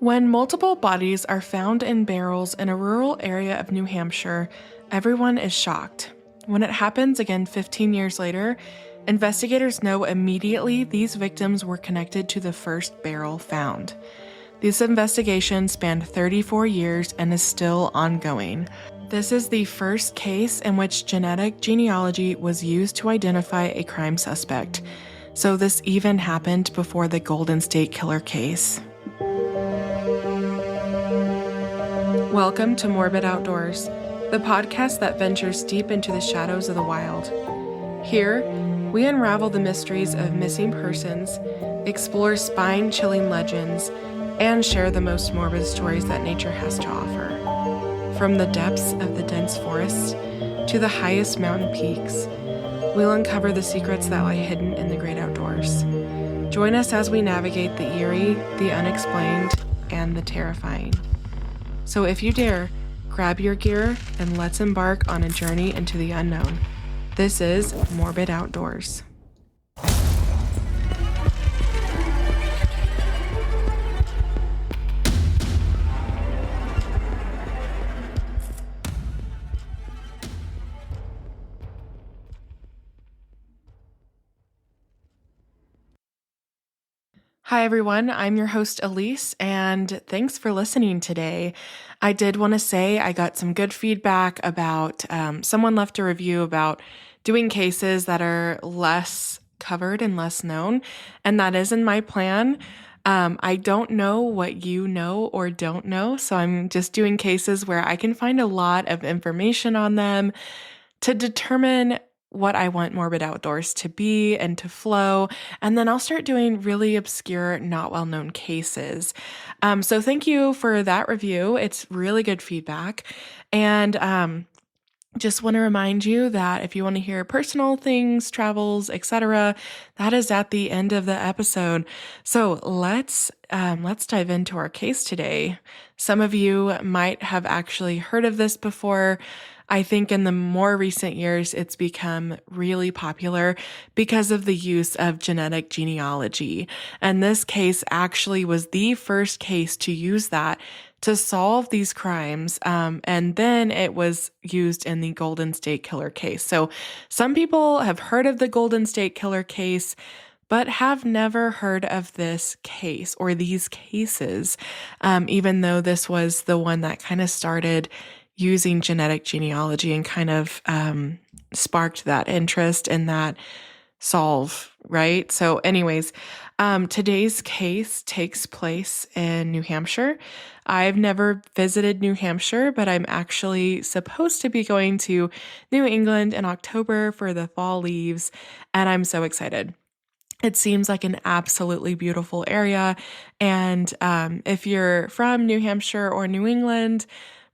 When multiple bodies are found in barrels in a rural area of New Hampshire, everyone is shocked. When it happens again 15 years later, investigators know immediately these victims were connected to the first barrel found. This investigation spanned 34 years and is still ongoing. This is the first case in which genetic genealogy was used to identify a crime suspect. So this even happened before the Golden State Killer case. Welcome to Morbid Outdoors, the podcast that ventures deep into the shadows of the wild. Here, we unravel the mysteries of missing persons, explore spine-chilling legends, and share the most morbid stories that nature has to offer. From the depths of the dense forests to the highest mountain peaks, we'll uncover the secrets that lie hidden in the great outdoors. Join us as we navigate the eerie, the unexplained, and the terrifying. So if you dare, grab your gear and let's embark on a journey into the unknown. This is Morbid Outdoors. Hi everyone, I'm your host Elise, and thanks for listening today. I did want to say I got some good feedback about someone left a review about doing cases that are less covered and less known, and that isn't my plan. I don't know what you know or don't know, so I'm just doing cases where I can find a lot of information on them to determine what I want Morbid Outdoors to be and to flow, and then I'll start doing really obscure, not well-known cases. So thank you for that review. It's really good feedback. And just want to remind you that if you want to hear personal things, travels, etc., that is at the end of the episode. So let's dive into our case today. Some of you might have actually heard of this before. I think in the more recent years, it's become really popular because of the use of genetic genealogy. And this case actually was the first case to use that to solve these crimes. And then it was used in the Golden State Killer case. So some people have heard of the Golden State Killer case, but have never heard of this case or these cases, even though this was the one that kind of started using genetic genealogy and kind of sparked that interest in that solve, right? So anyways, today's case takes place in New Hampshire. I've never visited New Hampshire, but I'm actually supposed to be going to New England in October for the fall leaves, and I'm so excited. It seems like an absolutely beautiful area, and if you're from New Hampshire or New England,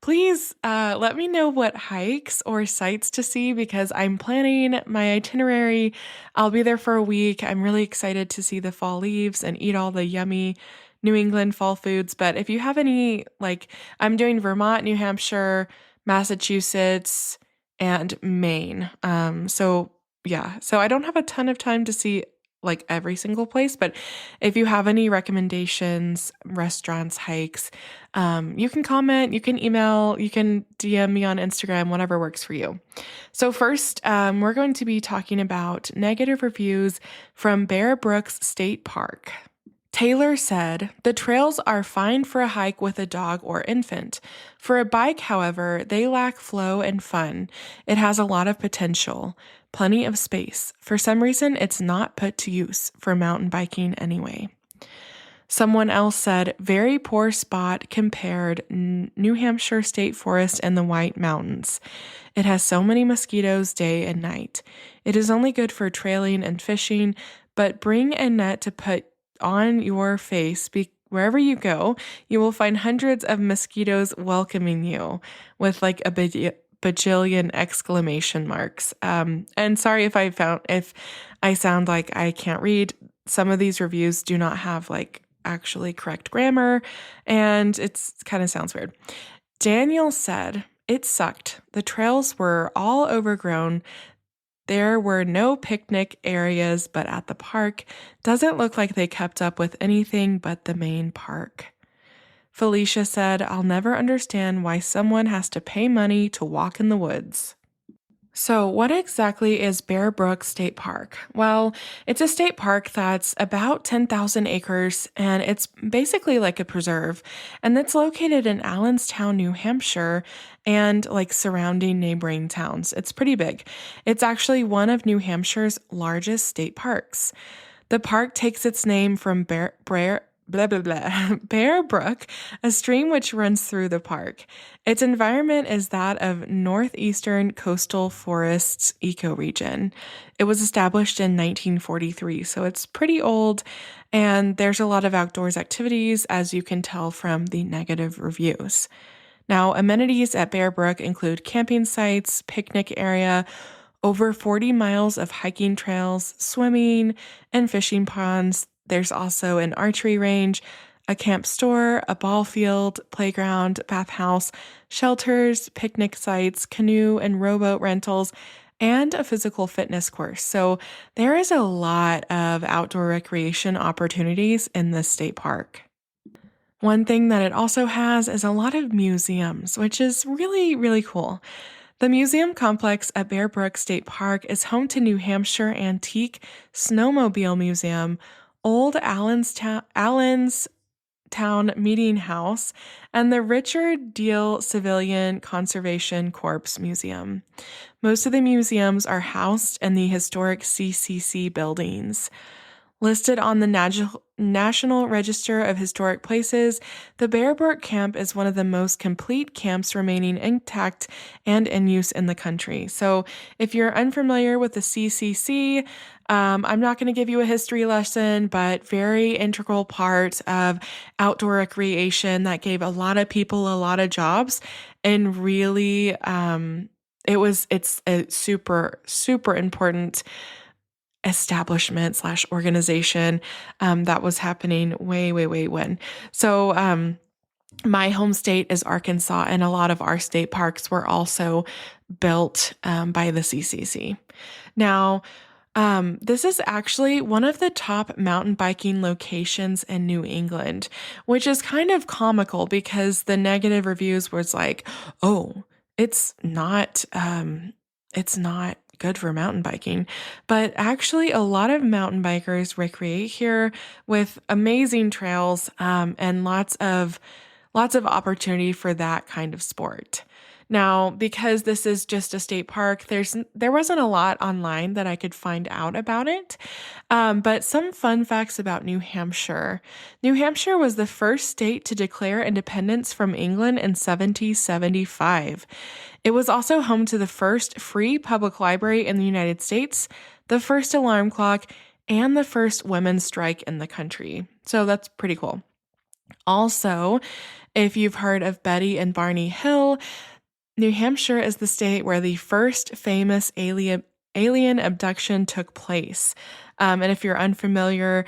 please let me know what hikes or sites to see because I'm planning my itinerary. I'll be there for a week. I'm really excited to see the fall leaves and eat all the yummy New England fall foods. But if you have any, I'm doing Vermont, New Hampshire, Massachusetts, and Maine. So I don't have a ton of time to see every single place, but if you have any recommendations, restaurants, hikes, you can comment, you can email, you can DM me on Instagram, whatever works for you. So first, we're going to be talking about negative reviews from Bear Brooks State Park. Taylor said, "The trails are fine for a hike with a dog or infant. For a bike, however, they lack flow and fun. It has a lot of potential. Plenty of space. For some reason, it's not put to use for mountain biking anyway." Someone else said, "Very poor spot compared New Hampshire State Forest and the White Mountains. It has so many mosquitoes day and night. It is only good for trailing and fishing, but bring a net to put on your face. Wherever you go, you will find hundreds of mosquitoes welcoming you," with a bajillion exclamation marks. And sorry if I sound like I can't read. Some of these reviews do not have actually correct grammar, and it's kind of sounds weird. Daniel said, "It sucked. The trails were all overgrown. There were no picnic areas, but at the park, doesn't look like they kept up with anything but the main park." Felicia said, "I'll never understand why someone has to pay money to walk in the woods." So, what exactly is Bear Brook State Park? Well, it's a state park that's about 10,000 acres and it's basically like a preserve. And it's located in Allenstown, New Hampshire, and like surrounding neighboring towns. It's pretty big. It's actually one of New Hampshire's largest state parks. The park takes its name from blah, blah, blah, Bear Brook, a stream which runs through the park. Its environment is that of northeastern coastal forests ecoregion. It was established in 1943, so it's pretty old, and there's a lot of outdoors activities, as you can tell from the negative reviews. Now, amenities at Bear Brook include camping sites, picnic area, over 40 miles of hiking trails, swimming, and fishing ponds. There's also an archery range, a camp store, a ball field, playground, bathhouse, shelters, picnic sites, canoe and rowboat rentals, and a physical fitness course. So there is a lot of outdoor recreation opportunities in this state park. One thing that it also has is a lot of museums, which is really, really cool. The museum complex at Bear Brook State Park is home to New Hampshire Antique Snowmobile Museum, Old Allenstown Meeting House, and the Richard Deal Civilian Conservation Corps Museum. Most of the museums are housed in the historic CCC buildings. Listed on the National Register of Historic Places, the Bear Brook Camp is one of the most complete camps remaining intact and in use in the country. So if you're unfamiliar with the CCC, I'm not going to give you a history lesson, but very integral part of outdoor recreation that gave a lot of people a lot of jobs, and really, it's a super, super important establishment / organization that was happening way, way, way when. So my home state is Arkansas, and a lot of our state parks were also built by the CCC. Now, this is actually one of the top mountain biking locations in New England, which is kind of comical because the negative reviews was like, oh, it's not good for mountain biking. But actually, a lot of mountain bikers recreate here with amazing trails and lots of opportunity for that kind of sport. Now, because this is just a state park, there wasn't a lot online that I could find out about it. But some fun facts about New Hampshire. New Hampshire was the first state to declare independence from England in 1775. It was also home to the first free public library in the United States, the first alarm clock, and the first women's strike in the country. So that's pretty cool. Also, if you've heard of Betty and Barney Hill, New Hampshire is the state where the first famous alien abduction took place. And if you're unfamiliar,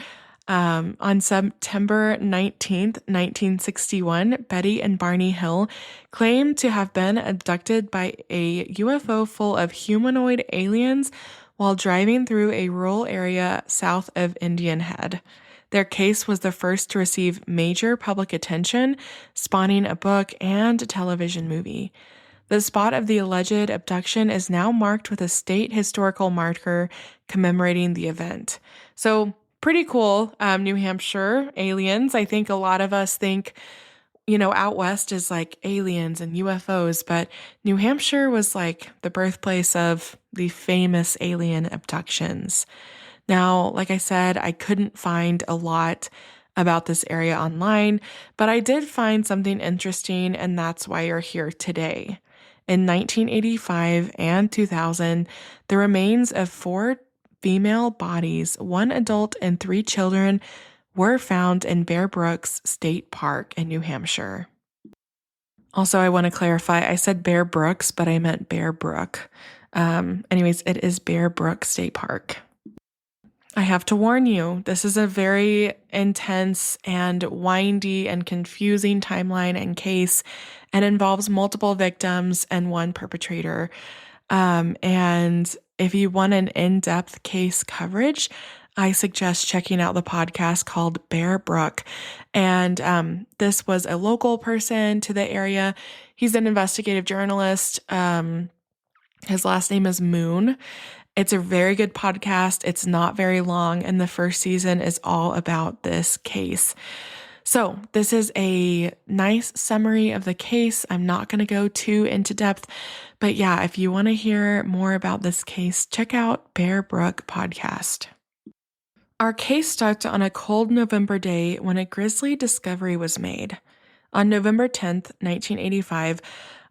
on September 19th, 1961, Betty and Barney Hill claimed to have been abducted by a UFO full of humanoid aliens while driving through a rural area south of Indian Head. Their case was the first to receive major public attention, spawning a book and a television movie. The spot of the alleged abduction is now marked with a state historical marker commemorating the event. So, pretty cool, New Hampshire, aliens. I think a lot of us think, out west is like aliens and UFOs, but New Hampshire was like the birthplace of the famous alien abductions. Now, like I said, I couldn't find a lot about this area online, but I did find something interesting, and that's why you're here today. In 1985 and 2000, the remains of 4 female bodies, 1 adult and 3 children, were found in Bear Brooks State Park in New Hampshire. Also, I want to clarify, I said Bear Brooks, but I meant Bear Brook. Anyways, it is Bear Brook State Park. I have to warn you, this is a very intense and windy and confusing timeline and case, and involves multiple victims and 1 perpetrator. And if you want an in-depth case coverage, I suggest checking out the podcast called Brook. And this was a local person to the area. He's an investigative journalist. His last name is Moon. It's a very good podcast. It's not very long, and the first season is all about this case. So this is a nice summary of the case. I'm not going to go too into depth, but yeah, if you want to hear more about this case, check out Brook podcast. Our case starts on a cold November day when a grisly discovery was made. On November 10th, 1985,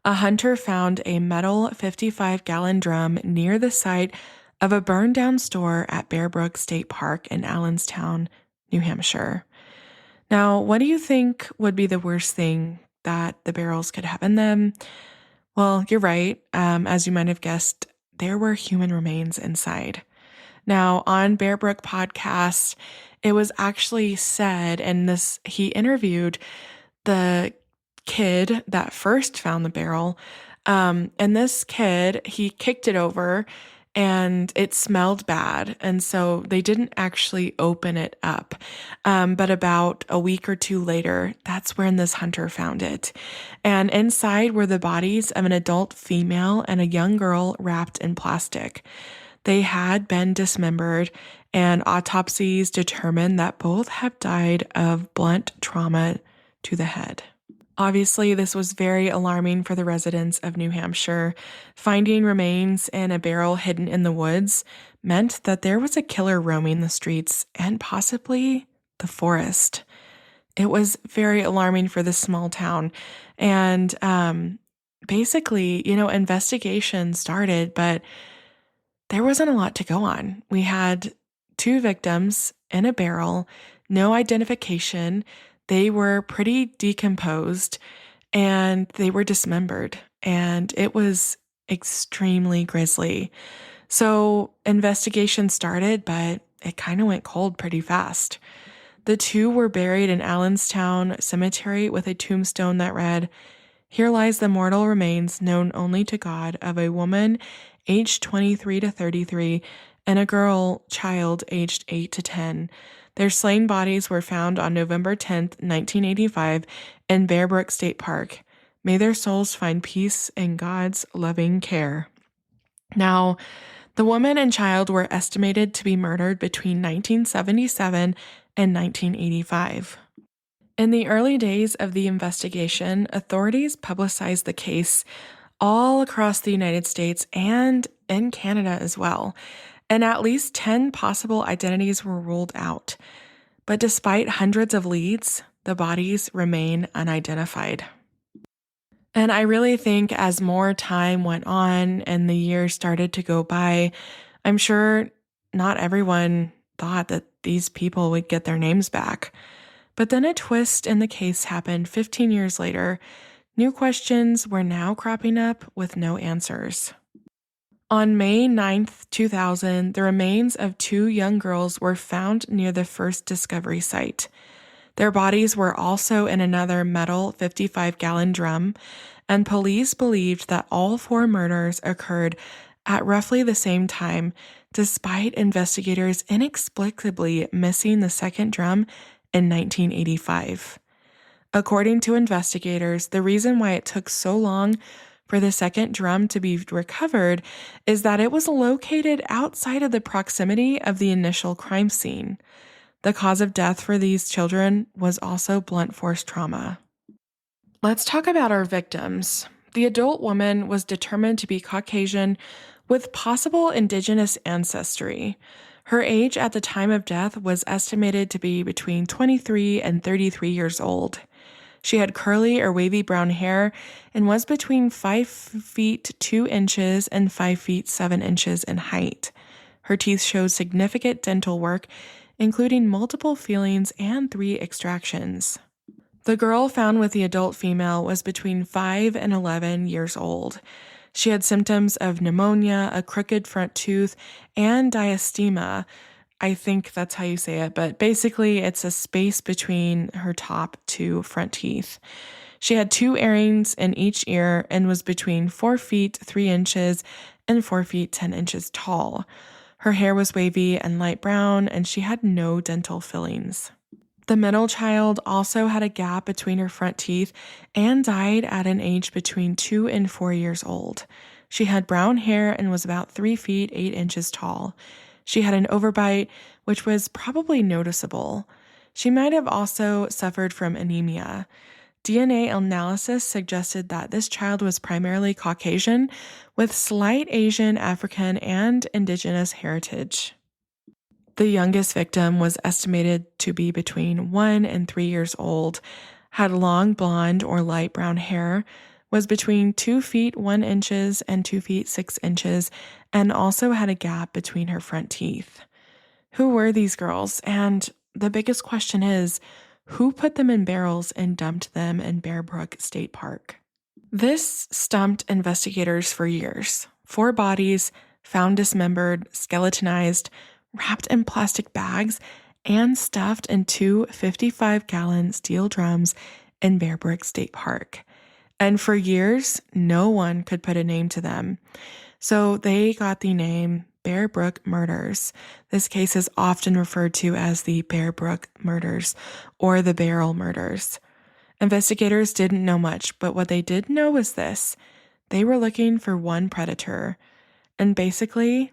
a hunter found a metal 55-gallon drum near the site of a burned-down store at Brook State Park in Allenstown, New Hampshire. Now, what do you think would be the worst thing that the barrels could have in them? Well, you're right. As you might have guessed, there were human remains inside. Now, on Brook podcast, it was actually said, and he interviewed the kid that first found the barrel. And this kid, he kicked it over and it smelled bad. And so they didn't actually open it up. But about a week or two later, that's when this hunter found it. And inside were the bodies of an adult female and a young girl wrapped in plastic. They had been dismembered, and autopsies determined that both have died of blunt trauma to the head. Obviously, this was very alarming for the residents of New Hampshire. Finding remains in a barrel hidden in the woods meant that there was a killer roaming the streets and possibly the forest. It was very alarming for this small town. And basically, investigation started, but there wasn't a lot to go on. We had 2 victims in a barrel, no identification. They were pretty decomposed and they were dismembered, and it was extremely grisly. So investigation started, but it kind of went cold pretty fast. The 2 were buried in Allenstown Cemetery with a tombstone that read, "Here lies the mortal remains known only to God of a woman aged 23 to 33 and a child aged 8 to 10. Their slain bodies were found on November 10th, 1985 in Brook State Park. May their souls find peace in God's loving care." Now, the woman and child were estimated to be murdered between 1977 and 1985. In the early days of the investigation, authorities publicized the case all across the United States and in Canada as well, and at least 10 possible identities were ruled out. But despite hundreds of leads, the bodies remain unidentified. And I really think as more time went on and the years started to go by, I'm sure not everyone thought that these people would get their names back. But then a twist in the case happened 15 years later. New questions were now cropping up with no answers. On May 9th, 2000, the remains of 2 young girls were found near the first discovery site. Their bodies were also in another metal 55-gallon drum, and police believed that all 4 murders occurred at roughly the same time, despite investigators inexplicably missing the second drum in 1985. According to investigators, the reason why it took so long for the second drum to be recovered is that it was located outside of the proximity of the initial crime scene. The cause of death for these children was also blunt force trauma. Let's talk about our victims. The adult woman was determined to be Caucasian with possible indigenous ancestry. Her age at the time of death was estimated to be between 23 and 33 years old. She had curly or wavy brown hair and was between 5 feet 2 inches and 5 feet 7 inches in height. Her teeth showed significant dental work, including multiple fillings and 3 extractions. The girl found with the adult female was between 5 and 11 years old. She had symptoms of pneumonia, a crooked front tooth, and diastema. I think that's how you say it, but basically it's a space between her top 2 front teeth. She had 2 earrings in each ear and was between 4 feet 3 inches and 4 feet 10 inches tall. Her hair was wavy and light brown, and she had no dental fillings. The middle child also had a gap between her front teeth and died at an age between 2 and 4 years old. She had brown hair and was about 3 feet 8 inches tall. She had an overbite, which was probably noticeable. She might have also suffered from anemia. DNA analysis suggested that this child was primarily Caucasian with slight Asian, African, and indigenous heritage. The youngest victim was estimated to be between 1 and 3 years old, had long blonde or light brown hair, was between 2 feet 1 inches and 2 feet 6 inches, and also had a gap between her front teeth. Who were these girls? And the biggest question is, who put them in barrels and dumped them in Bear Brook State Park? This stumped investigators for years. 4 bodies, found dismembered, skeletonized, wrapped in plastic bags, and stuffed in 2 55-gallon steel drums in Bear Brook State Park. And for years, no one could put a name to them. So they got the name Bear Brook Murders. This case is often referred to as the Bear Brook Murders or the Barrel Murders. Investigators didn't know much, but what they did know was this. They were looking for one predator. And basically,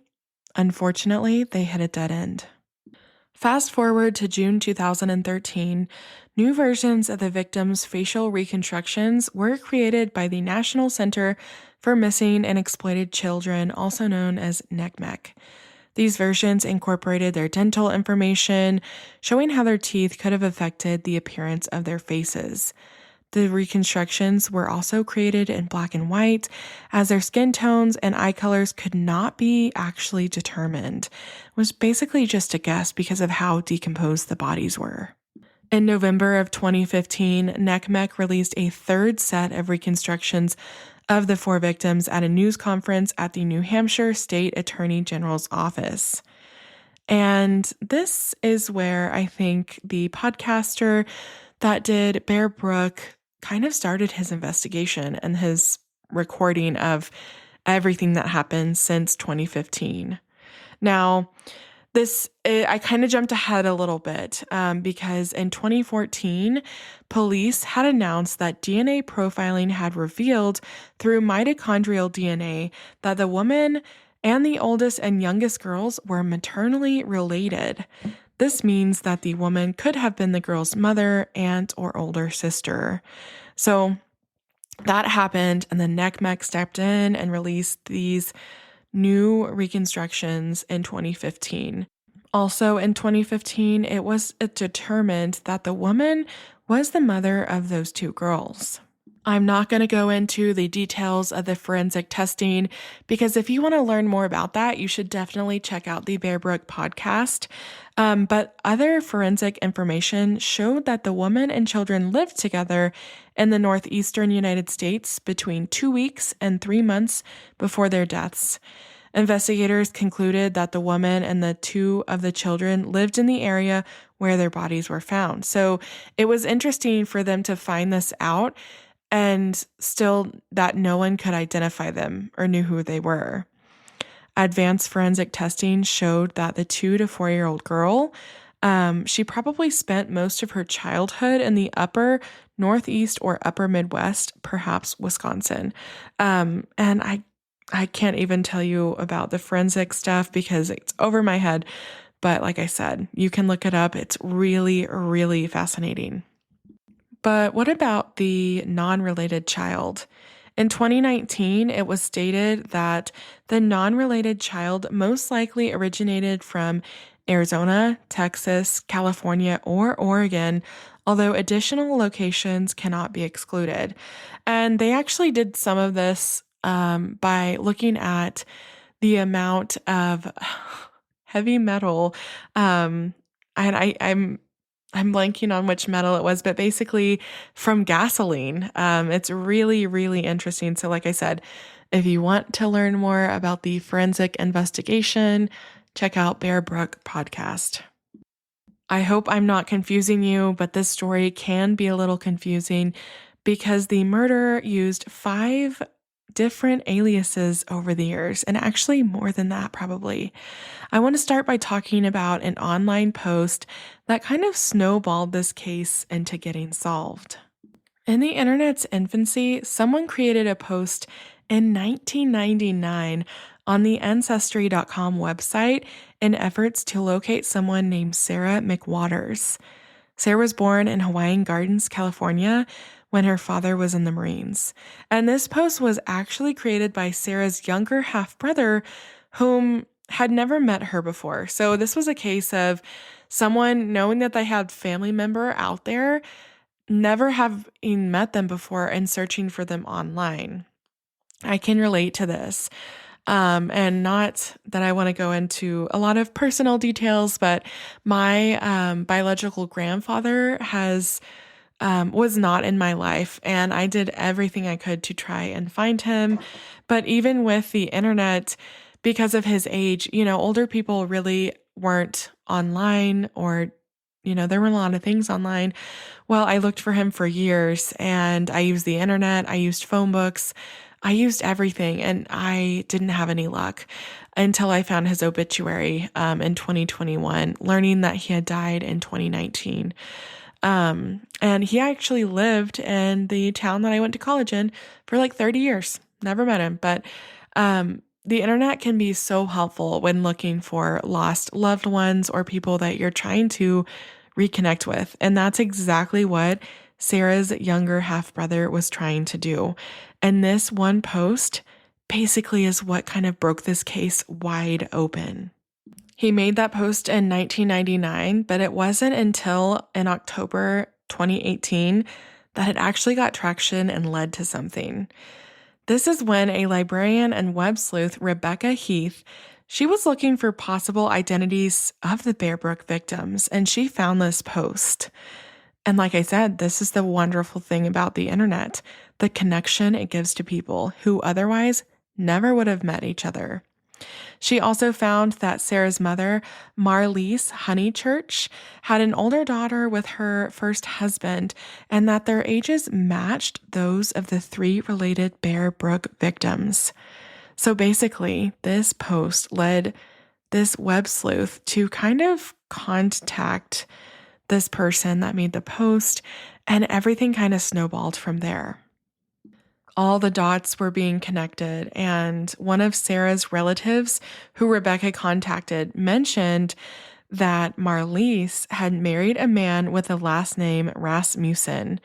unfortunately, they hit a dead end. Fast forward to June 2013, new versions of the victims' facial reconstructions were created by the National Center for Missing and Exploited Children, also known as NCMEC. These versions incorporated their dental information, showing how their teeth could have affected the appearance of their faces. The reconstructions were also created in black and white, as their skin tones and eye colors could not be actually determined. It was basically just a guess because of how decomposed the bodies were. In November of 2015, NCMEC released a third set of reconstructions of the 4 victims at a news conference at the New Hampshire State Attorney General's office. And this is where I think the podcaster that did Bear Brook kind of started his investigation and his recording of everything that happened since 2015. Now, I kind of jumped ahead a little bit because in 2014, police had announced that DNA profiling had revealed through mitochondrial DNA that the woman and the oldest and youngest girls were maternally related. This means that the woman could have been the girl's mother, aunt, or older sister. So that happened, and then NCMEC stepped in and released these new reconstructions in 2015. Also in 2015, it was determined that the woman was the mother of those 2 girls. I'm not going to go into the details of the forensic testing because if you want to learn more about that, you should definitely check out the Bear Brook podcast. But other forensic information showed that the woman and children lived together in the northeastern United States between 2 weeks and 3 months before their deaths. Investigators concluded that the woman and the 2 of the children lived in the area where their bodies were found. So it was interesting for them to find this out and still that no one could identify them or knew who they were. Advanced forensic testing showed that the 2 to 4-year-old girl, she probably spent most of her childhood in the upper Northeast or upper Midwest, perhaps Wisconsin. And I can't even tell you about the forensic stuff because it's over my head. But like I said, you can look it up. It's really, really fascinating. But what about the non-related child? In 2019, it was stated that the non-related child most likely originated from Arizona, Texas, California, or Oregon, although additional locations cannot be excluded. And they actually did some of this by looking at the amount of heavy metal, and I'm blanking on which metal it was, but basically from gasoline. It's really, really interesting. So like I said, if you want to learn more about the forensic investigation, check out Bear Brook podcast. I hope I'm not confusing you, but this story can be a little confusing because the murderer used 5 different aliases over the years, and actually more than that, probably. I want to start by talking about an online post that kind of snowballed this case into getting solved. In the internet's infancy, someone created a post in 1999 on the Ancestry.com website in efforts to locate someone named Sarah McWaters. Sarah was born in Hawaiian Gardens, California, when her father was in the Marines. And this post was actually created by Sarah's younger half brother, whom had never met her before. So this was a case of someone knowing that they had family member out there, never having met them before, and searching for them online. I can relate to this. And not that I want to go into a lot of personal details, but my biological grandfather was not in my life, and I did everything I could to try and find him. But even with the internet, because of his age, older people really weren't online, or there were a lot of things online. Well, I looked for him for years, and I used the internet, I used phone books, I used everything, and I didn't have any luck until I found his obituary in 2021, learning that he had died in 2019. And he actually lived in the town that I went to college in for like 30 years. Never met him, but the internet can be so helpful when looking for lost loved ones or people that you're trying to reconnect with. And that's exactly what Sarah's younger half brother was trying to do. And this one post basically is what kind of broke this case wide open. He made that post in 1999, but it wasn't until in October 2018 that it actually got traction and led to something. This is when a librarian and web sleuth, Rebecca Heath, she was looking for possible identities of the Bear Brook victims, and she found this post. And like I said, this is the wonderful thing about the internet, the connection it gives to people who otherwise never would have met each other. She also found that Sarah's mother, Marlise Honeychurch, had an older daughter with her first husband, and that their ages matched those of the 3 related Bear Brook victims. So basically, this post led this web sleuth to kind of contact this person that made the post, and everything kind of snowballed from there. All the dots were being connected, and one of Sarah's relatives, who Rebecca contacted, mentioned that Marlise had married a man with the last name Rasmussen.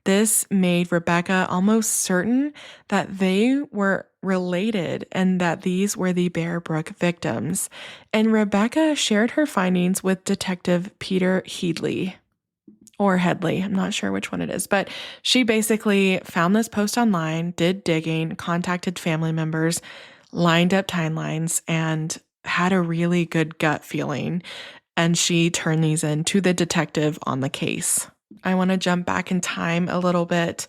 This made Rebecca almost certain that they were related and that these were the Bear Brook victims. And Rebecca shared her findings with Detective Peter Headley. Or Headley, I'm not sure which one it is, but she basically found this post online, did digging, contacted family members, lined up timelines, and had a really good gut feeling. And she turned these in to the detective on the case. I want to jump back in time a little bit.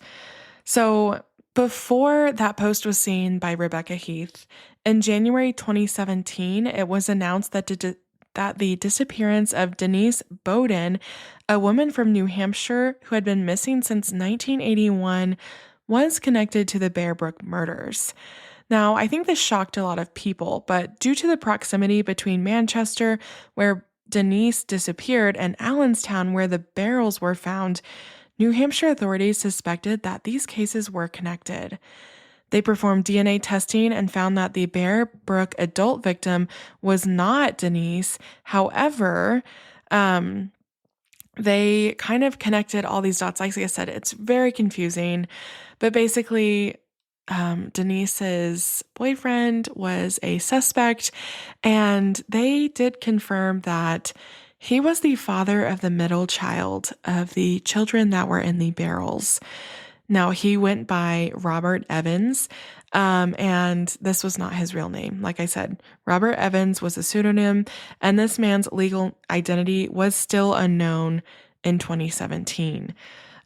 So before that post was seen by Rebecca Heath, in January 2017, it was announced that the disappearance of Denise Bowden, a woman from New Hampshire who had been missing since 1981, was connected to the Bear Brook murders. Now, I think this shocked a lot of people, but due to the proximity between Manchester, where Denise disappeared, and Allenstown, where the barrels were found, New Hampshire authorities suspected that these cases were connected. They performed DNA testing and found that the Bear Brook adult victim was not Denise. However, they kind of connected all these dots. Like I said, it's very confusing, but basically, Denise's boyfriend was a suspect, and they did confirm that he was the father of the middle child of the children that were in the barrels. Now, he went by Robert Evans, and this was not his real name. Like I said, Robert Evans was a pseudonym, and this man's legal identity was still unknown in 2017.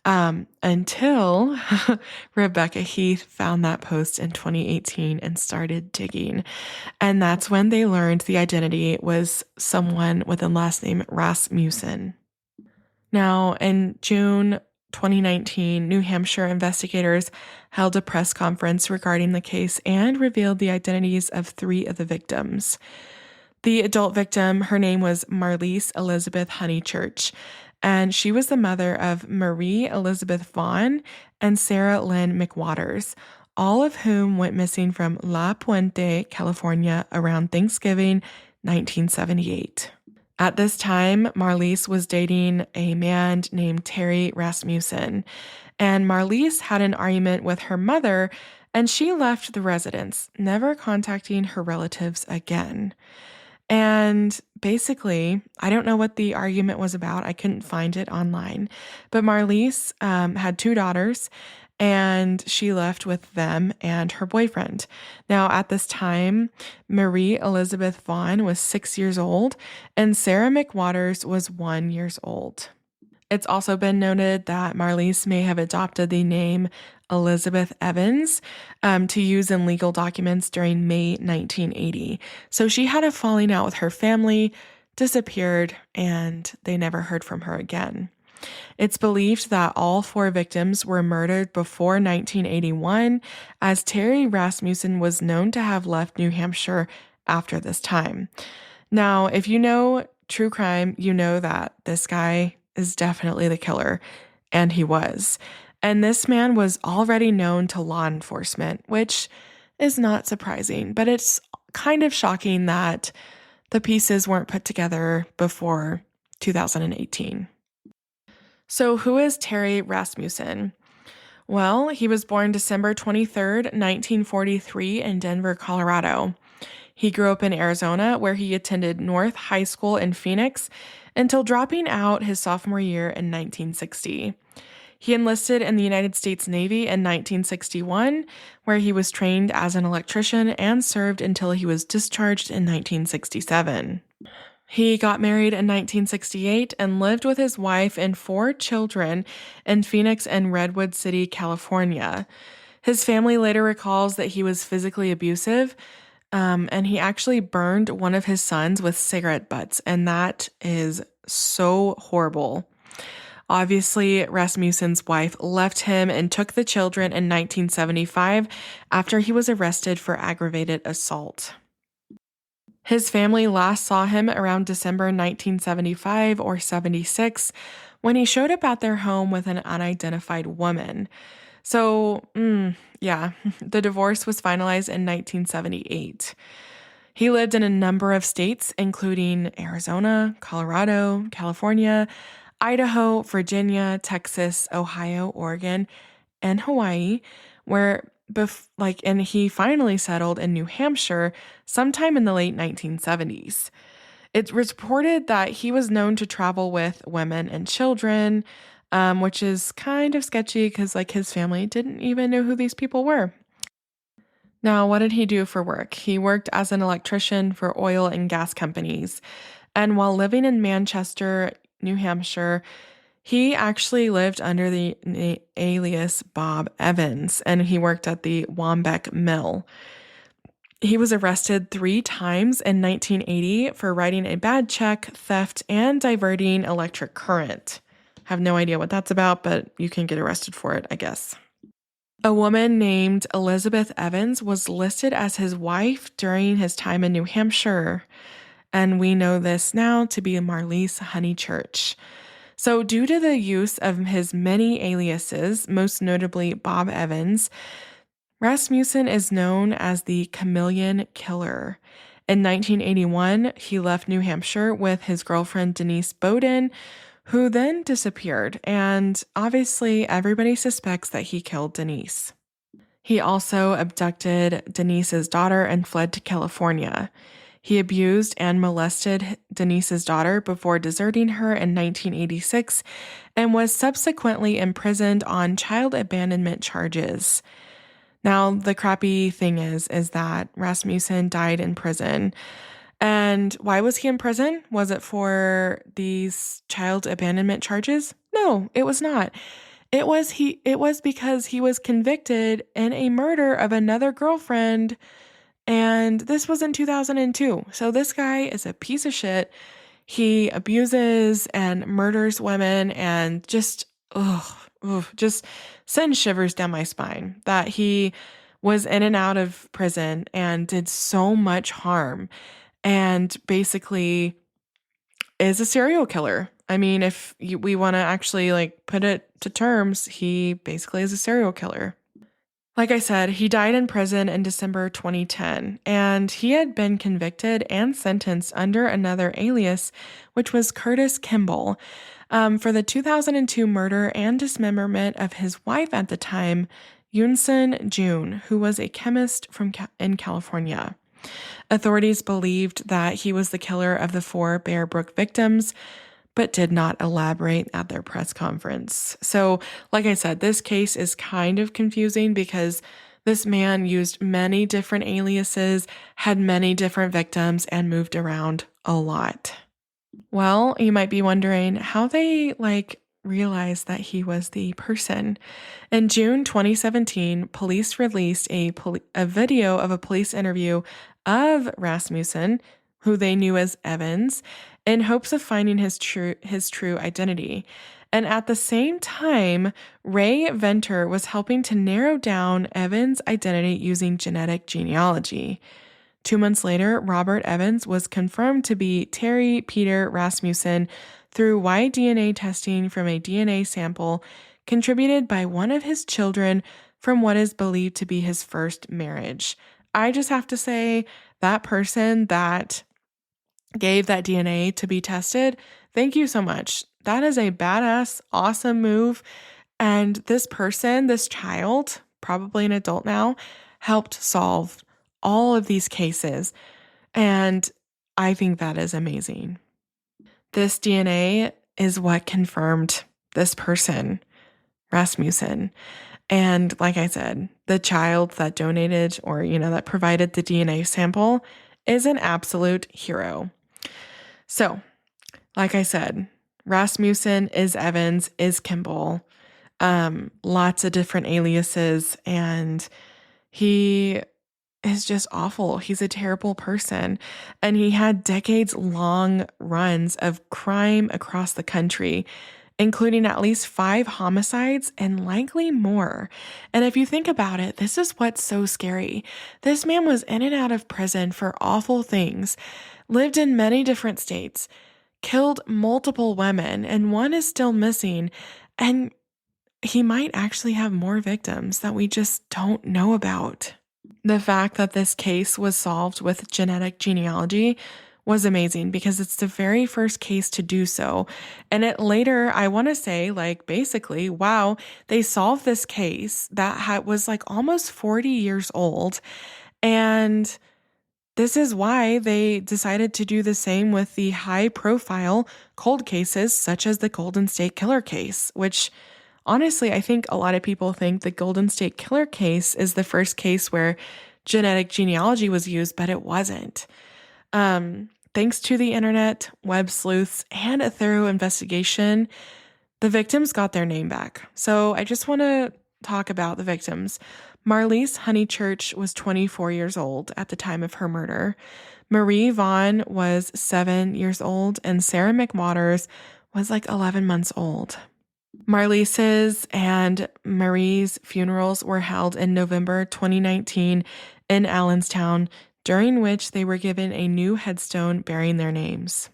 Until Rebecca Heath found that post in 2018 and started digging. And that's when they learned the identity was someone with the last name Rasmussen. Now, in June 2019, New Hampshire investigators held a press conference regarding the case and revealed the identities of 3 of the victims. The adult victim, her name was Marlise Elizabeth Honeychurch, and she was the mother of Marie Elizabeth Vaughn and Sarah Lynn McWaters, all of whom went missing from La Puente, California around Thanksgiving 1978. At this time, Marlise was dating a man named Terry Rasmussen, and Marlise had an argument with her mother, and she left the residence, never contacting her relatives again. And basically, I don't know what the argument was about. I couldn't find it online. But Marlise had 2 daughters, and she left with them and her boyfriend. Now, at this time, Marie Elizabeth Vaughn was 6 years old, and Sarah McWaters was 1 year old. It's also been noted that Marlise may have adopted the name Elizabeth Evans to use in legal documents during May 1980. So she had a falling out with her family, disappeared, and they never heard from her again. It's believed that all 4 victims were murdered before 1981, as Terry Rasmussen was known to have left New Hampshire after this time. Now, if you know true crime, you know that this guy is definitely the killer, and he was. And this man was already known to law enforcement, which is not surprising, but it's kind of shocking that the pieces weren't put together before 2018. So who is Terry Rasmussen? Well, he was born December 23rd, 1943 in Denver, Colorado. He grew up in Arizona, where he attended North High School in Phoenix until dropping out his sophomore year in 1960. He enlisted in the United States Navy in 1961, where he was trained as an electrician and served until he was discharged in 1967. He got married in 1968 and lived with his wife and 4 children in Phoenix and Redwood City, California. His family later recalls that he was physically abusive, and he actually burned one of his sons with cigarette butts, and that is so horrible. Obviously, Rasmussen's wife left him and took the children in 1975 after he was arrested for aggravated assault. His family last saw him around December 1975 or 76 when he showed up at their home with an unidentified woman. So, the divorce was finalized in 1978. He lived in a number of states, including Arizona, Colorado, California, Idaho, Virginia, Texas, Ohio, Oregon, and Hawaii, and he finally settled in New Hampshire sometime in the late 1970s. It's reported that he was known to travel with women and children, which is kind of sketchy because his family didn't even know who these people were. Now, what did he do for work? He worked as an electrician for oil and gas companies. And while living in Manchester, New Hampshire, he actually lived under the alias Bob Evans, and he worked at the Wambeck Mill. He was arrested 3 times in 1980 for writing a bad check, theft, and diverting electric current. Have no idea what that's about, but you can get arrested for it, I guess. A woman named Elizabeth Evans was listed as his wife during his time in New Hampshire, and we know this now to be Marlise Honeychurch. So due to the use of his many aliases, most notably Bob Evans, Rasmussen is known as the Chameleon Killer. In 1981, he left New Hampshire with his girlfriend Denise Bowden, who then disappeared, and obviously everybody suspects that he killed Denise. He also abducted Denise's daughter and fled to California. He abused and molested Denise's daughter before deserting her in 1986 and was subsequently imprisoned on child abandonment charges. Now, the crappy thing is that Rasmussen died in prison. And why was he in prison? Was it for these child abandonment charges? No, it was not. It was because he was convicted in a murder of another girlfriend, and this was in 2002. So this guy is a piece of shit. He abuses and murders women and just, just sends shivers down my spine that he was in and out of prison and did so much harm and basically is a serial killer. I mean, if we want to actually like put it to terms, he basically is a serial killer. Like I said, he died in prison in December 2010, and he had been convicted and sentenced under another alias, which was Curtis Kimball, for the 2002 murder and dismemberment of his wife at the time, Yunsun June, who was a chemist in California. Authorities believed that he was the killer of the 4 Bear Brook victims, but did not elaborate at their press conference. So, like I said, this case is kind of confusing because this man used many different aliases, had many different victims, and moved around a lot. Well, you might be wondering how they realized that he was the person. In June 2017, police released a video of a police interview of Rasmussen, who they knew as Evans, in hopes of finding his true identity. And at the same time, Ray Venter was helping to narrow down Evans' identity using genetic genealogy. 2 months later, Robert Evans was confirmed to be Terry Peter Rasmussen through Y-DNA testing from a DNA sample contributed by one of his children from what is believed to be his first marriage. I just have to say, that person that gave that DNA to be tested, thank you so much. That is a badass, awesome move. And this person, this child, probably an adult now, helped solve all of these cases. And I think that is amazing. This DNA is what confirmed this person, Rasmussen. And like I said, the child that donated or, that provided the DNA sample is an absolute hero. So, like I said, Rasmussen is Evans, is Kimball, lots of different aliases, and he is just awful. He's a terrible person, and he had decades-long runs of crime across the country, including at least 5 homicides and likely more. And if you think about it, this is what's so scary. This man was in and out of prison for awful things, lived in many different states, killed multiple women, and one is still missing, and he might actually have more victims that we just don't know about. The fact that this case was solved with genetic genealogy was amazing because it's the very first case to do so. And it later, I want to say, basically, wow, they solved this case that was almost 40 years old. And this is why they decided to do the same with the high-profile cold cases, such as the Golden State Killer case, which honestly, I think a lot of people think the Golden State Killer case is the first case where genetic genealogy was used, but it wasn't. Thanks to the internet, web sleuths, and a thorough investigation, the victims got their name back. So I just want to talk about the victims. Marlise Honeychurch was 24 years old at the time of her murder. Marie Vaughn was 7 years old, and Sarah McWaters was 11 months old. Marlise's and Marie's funerals were held in November 2019 in Allenstown, during which they were given a new headstone bearing their names.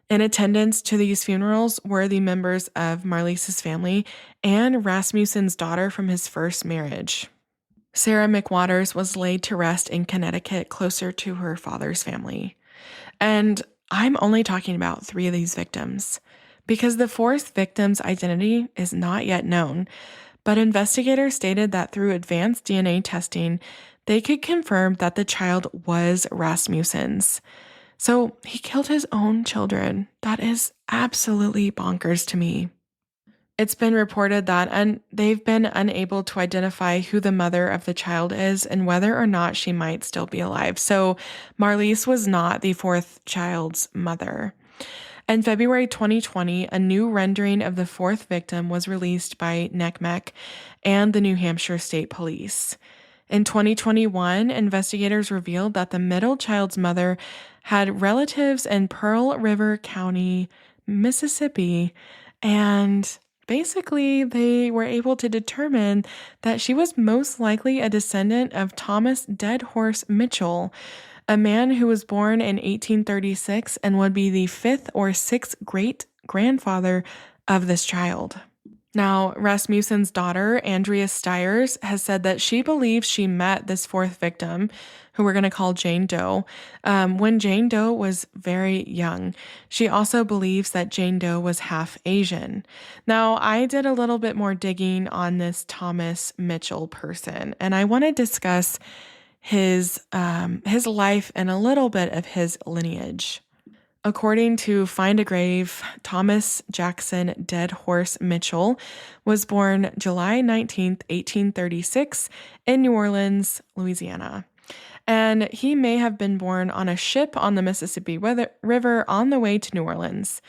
In attendance to these funerals were the members of Marlise's family and Rasmussen's daughter from his first marriage. Sarah McWaters was laid to rest in Connecticut, closer to her father's family. And I'm only talking about 3 of these victims, because the 4th victim's identity is not yet known, but investigators stated that through advanced DNA testing, they could confirm that the child was Rasmussen's. So he killed his own children. That is absolutely bonkers to me. It's been reported that they've been unable to identify who the mother of the child is and whether or not she might still be alive. So Marlise was not the 4th child's mother. In February 2020, a new rendering of the 4th victim was released by NCMEC and the New Hampshire State Police. In 2021, investigators revealed that the middle child's mother had relatives in Pearl River County, Mississippi, and basically, they were able to determine that she was most likely a descendant of Thomas Dead Horse Mitchell, a man who was born in 1836 and would be the fifth or sixth great grandfather of this child. Now, Rasmussen's daughter, Andrea Stiers, has said that she believes she met this fourth victim, who we're going to call Jane Doe, when Jane Doe was very young. She also believes that Jane Doe was half Asian. Now, I did a little bit more digging on this Thomas Mitchell person, and I want to discuss his life and a little bit of his lineage. According to Find a Grave, Thomas Jackson Dead Horse Mitchell was born July 19th, 1836 in New Orleans, Louisiana. And he may have been born on a ship on the Mississippi River on the way to New Orleans.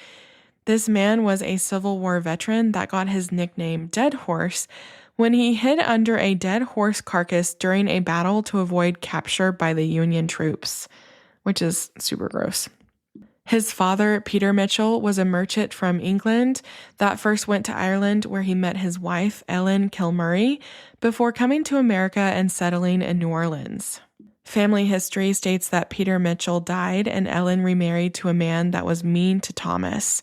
This man was a Civil War veteran that got his nickname Dead Horse when he hid under a dead horse carcass during a battle to avoid capture by the Union troops, which is super gross. His father, Peter Mitchell, was a merchant from England that first went to Ireland, where he met his wife, Ellen Kilmurray, before coming to America and settling in New Orleans. Family history states that Peter Mitchell died and Ellen remarried to a man that was mean to Thomas.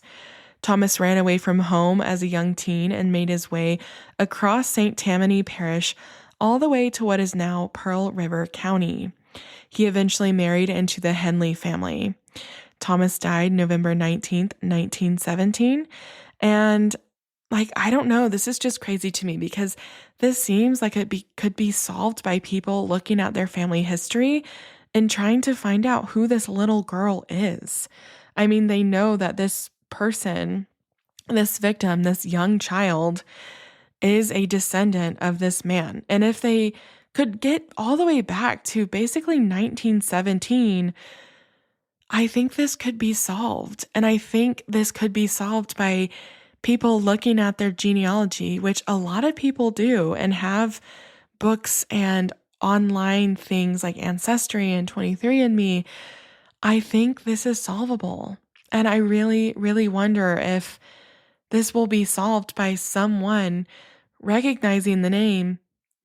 Thomas ran away from home as a young teen and made his way across St. Tammany Parish all the way to what is now Pearl River County. He eventually married into the Henley family. Thomas died November 19th, 1917. And I don't know, this is just crazy to me because this seems like it could be solved by people looking at their family history and trying to find out who this little girl is. I mean, they know that this person, this victim, this young child is a descendant of this man. And if they could get all the way back to basically 1917, I think this could be solved. And I think this could be solved by people looking at their genealogy, which a lot of people do and have books and online things like Ancestry and 23andMe. I think this is solvable. And I really, really wonder if this will be solved by someone recognizing the name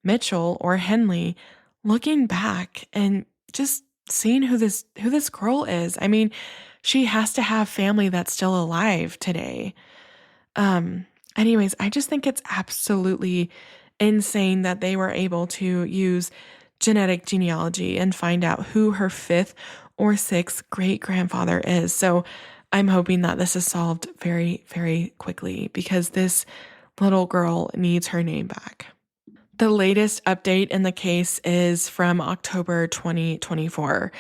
Mitchell or Henley, looking back and just seeing who this girl is. I mean, she has to have family that's still alive today. Anyways, I just think it's absolutely insane that they were able to use genetic genealogy and find out who her fifth or sixth great grandfather is. So I'm hoping that this is solved very, very quickly because this little girl needs her name back. The latest update in the case is from October 2024.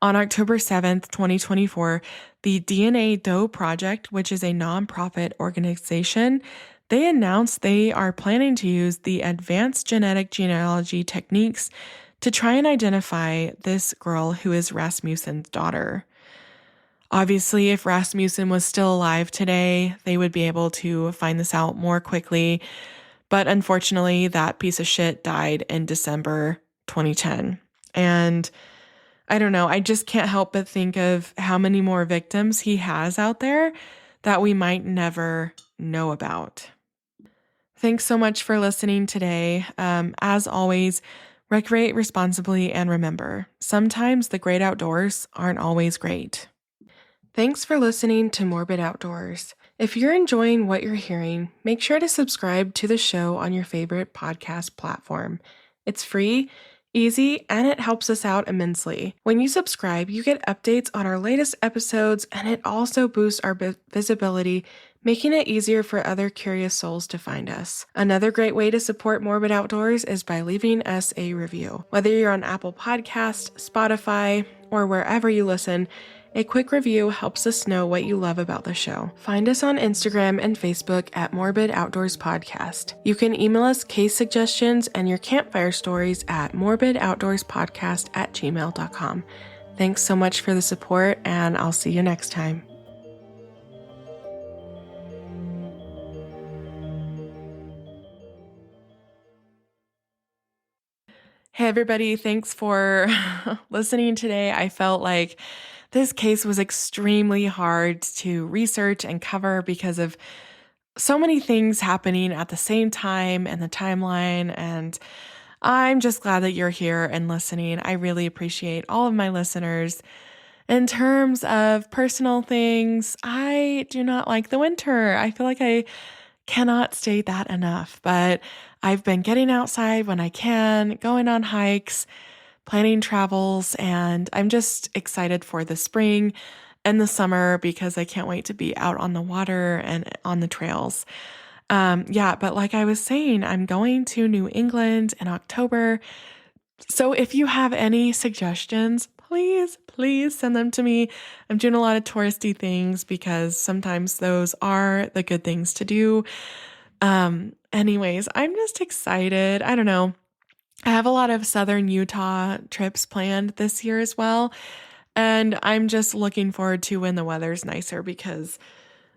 On October 7th, 2024, the DNA Doe Project, which is a nonprofit organization, they announced they are planning to use the advanced genetic genealogy techniques to try and identify this girl who is Rasmussen's daughter. Obviously, if Rasmussen was still alive today, they would be able to find this out more quickly. But unfortunately, that piece of shit died in December 2010. And I don't know, I just can't help but think of how many more victims he has out there that we might never know about. Thanks so much for listening today. As always, recreate responsibly and remember, sometimes the great outdoors aren't always great. Thanks for listening to Morbid Outdoors. If you're enjoying what you're hearing, make sure to subscribe to the show on your favorite podcast platform. It's free, easy, and it helps us out immensely. When you subscribe, you get updates on our latest episodes, and it also boosts our visibility, making it easier for other curious souls to find us. Another great way to support Morbid Outdoors is by leaving us a review. Whether you're on Apple Podcasts, Spotify, or wherever you listen, a quick review helps us know what you love about the show. Find us on Instagram and Facebook at Morbid Outdoors Podcast. You can email us case suggestions and your campfire stories at morbidoutdoorspodcast@gmail.com. Thanks so much for the support, and I'll see you next time. Hey everybody, thanks for listening today. I felt like this case was extremely hard to research and cover because of so many things happening at the same time and the timeline. And I'm just glad that you're here and listening. I really appreciate all of my listeners. In terms of personal things, I do not like the winter. I feel like I cannot state that enough, but I've been getting outside when I can, going on hikes, planning travels, and I'm just excited for the spring and the summer because I can't wait to be out on the water and on the trails. Yeah, but like I was saying, I'm going to New England in October. So if you have any suggestions, please send them to me. I'm doing a lot of touristy things because sometimes those are the good things to do. Anyways, I'm just excited. I don't know. I have a lot of southern Utah trips planned this year as well. And I'm just looking forward to when the weather's nicer because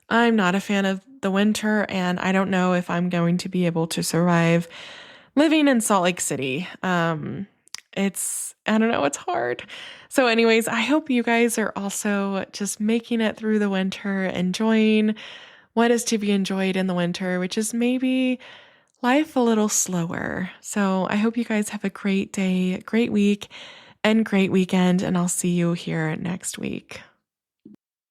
I'm not a fan of the winter and I don't know if I'm going to be able to survive living in Salt Lake City. I don't know, it's hard. So anyways, I hope you guys are also just making it through the winter, enjoying what is to be enjoyed in the winter, which is maybe life a little slower. So I hope you guys have a great day, great week, and great weekend, and I'll see you here next week.